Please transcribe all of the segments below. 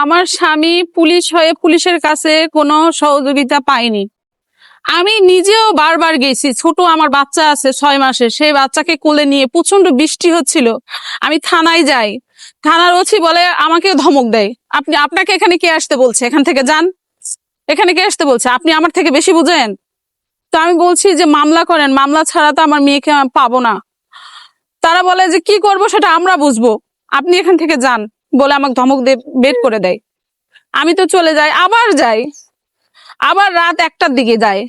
আমার স্বামী পুলিশ হয়ে পুলিশের কাছে কোনো সহযোগিতা পায়নি। আমি নিজেও বারবার গেছি, ছোট আমার বাচ্চা আছে 6 মাসের, সেই বাচ্চাকে কোলে নিয়ে প্রচন্ড বৃষ্টি হচ্ছিল, আমি থানায় যাই, থানার ওসি বলে আমাকে ধমক দেয়, আপনাকে এখানে কে আসতে বলছে, এখান থেকে যান, এখানে কে আসতে বলছে, আপনি আমার থেকে বেশি বুঝেন। তো আমি বলছি যে মামলা করেন, মামলা ছাড়া তো আমার মেয়েকে পাবো না। তারা বলে যে কি করব সেটা আমরা বুঝবো, আপনি এখান থেকে যান বলে আমাকে ধমক দিয়ে বের করে দেয়। আমি তো চলে যাই, আবার যাই, আবার রাত 1টার দিকে যাই,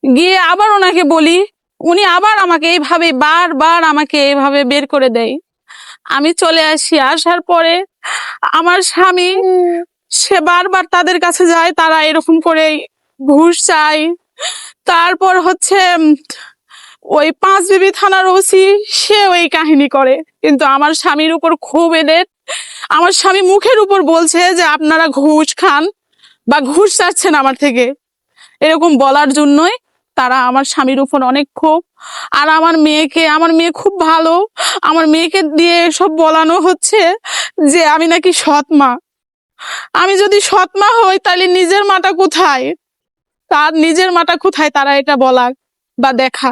গিয়ে আবার ওনাকে বলি, উনি আবার আমাকে এইভাবে বারবার আমাকে এইভাবে বের করে দেয়। আমি চলে আসি, আসার পরে আমার স্বামী সে বারবার তাদের কাছে যায়, তারা এরকম করে ঘুষ চায়। তারপর হচ্ছে ওই 5 বিবি থানার ওসি সে ওই কাহিনী করে, কিন্তু আমার স্বামীর উপর ক্ষোভ এনে আমার স্বামী মুখের উপর বলছে যে আপনারা ঘুষ খান বা ঘুষ চাচ্ছেন আমার থেকে, এরকম বলার জন্যই তারা আমার স্বামীর উপর অনেক ক্ষোভ। আর আমার মেয়ে খুব ভালো, আমার মেয়েকে দিয়ে সব বলানো হচ্ছে যে আমি নাকি সৎ মা। আমি যদি সৎ মা হই তাহলে নিজের মাটা কোথায়, তার নিজের মাটা কোথায়, তারা এটা বলা বা দেখা।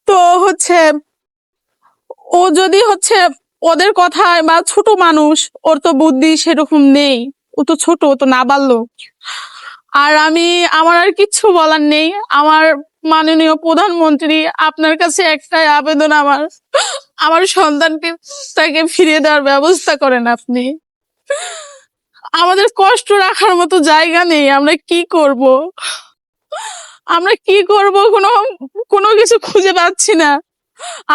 তো হচ্ছে ও যদি হচ্ছে ওদের কথায় বা ছোট মানুষ, ওর তো বুদ্ধি সেরকম নেই, ও তো ছোট, ও তো নাবালক। আর আমার আর কিচ্ছু বলার নেই। আমার মাননীয় প্রধানমন্ত্রী, আপনার কাছে একটাই আবেদন, আমার সন্তানকে তাকে ফিরিয়ে দেওয়ার ব্যবস্থা করেন আপনি। আমাদের কষ্ট রাখার মতো জায়গা নেই, আমরা কি করব, কোনো কিছু খুঁজে পাচ্ছি না।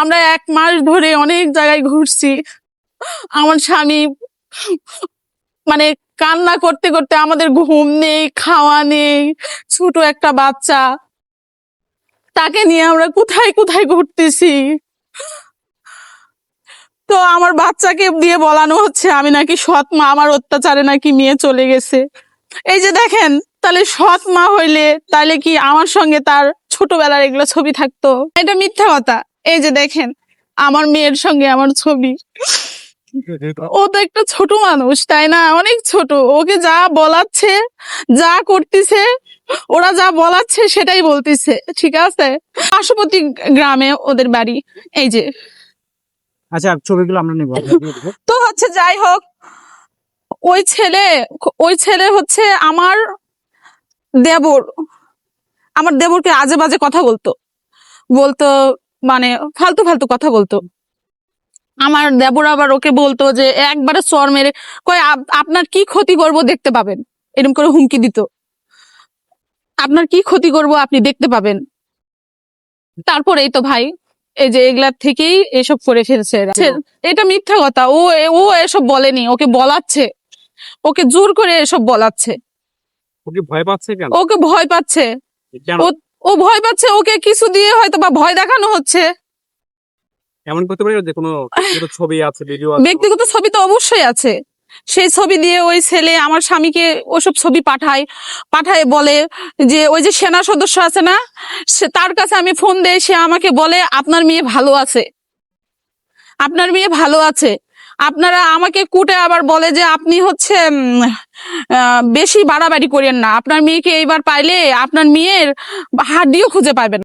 আমরা 1 মাস ধরে অনেক জায়গায় ঘুরছি, আমার স্বামী মানে কান্না করতে করতে, আমাদের ঘুম নেই, খাওয়া নেই, ছোট একটা বাচ্চা, তাকে নিয়ে আমরা কোথায় কোথায় ঘুরতেছি। তো আমার বাচ্চাকে দিয়ে বলানো হচ্ছে আমি নাকি সৎ মা, আমার অত্যাচারে নাকি মেয়ে চলে গেছে। এই যে দেখেন, তাহলে সৎ মা হইলে তাহলে কি আমার সঙ্গে তার ছোটবেলার এগুলো ছবি থাকতো? এটা মিথ্যা কথা। এই যে দেখেন, আমার মেয়ের সঙ্গে আমার ছবি। ও তো একটা ছোট মানুষ, তাই না, অনেক ছোট। ওকে যা বলাচ্ছে, যা করতেছে, ওরা যা বলাচ্ছে সেটাই বলতেছে, ঠিক আছে। পার্শ্ববর্তী গ্রামে ওদের বাড়ি, এই যে। আচ্ছা, ছবিগুলো আমরা নেব। তো হচ্ছে যাই হোক, ওই ছেলে হচ্ছে আমার দেবর, আমার দেবরকে আজে বাজে কথা বলতো, মানে ফালতু ফালতু কথা বলতো। আমার দেবর আবার ওকে বলতো যে একবারে চর মেরে কয় আপনার কি ক্ষতি করব দেখতে পাবেন, এরকম করে হুমকি দিত, আপনার কি ক্ষতি করব আপনি দেখতে পাবেন। তারপরেই তো ভাই, এই যে এগুলার থেকেই এসব করে ফেলছে এরা। এটা মিথ্যা কথা, ও এসব বলেনি, ওকে বলাচ্ছে, ওকে জোর করে এসব বলাচ্ছে। ওকে ভয় পাচ্ছে কেন? ওকে ভয় পাচ্ছে, ও ভয় পাচ্ছে, ওকে কিছু দিয়ে হয়তো বা ভয় দেখানো হচ্ছে। এমন করতে পারে যে কোনো ছবি আছে, ভিডিও আছে? ব্যক্তিগত ছবি তো অবশ্যই আছে, সেই ছবি দিয়ে ওই ছেলে আমার স্বামীকে ওসব ছবি পাঠায় বলে যে ওই যে সেনা সদস্য আছে না, তার কাছে আমি ফোন দেই, সে আমাকে বলে আপনার মেয়ে ভালো আছে, আপনার মেয়ে ভালো আছে। আপনারা আমাকে কুটে আবার বলে যে আপনি হচ্ছে বেশি বাড়াবাড়ি করেন না, আপনার মেয়েকে এইবার পাইলে আপনার মেয়ের হাড্ডিও খুঁজে পাবেন।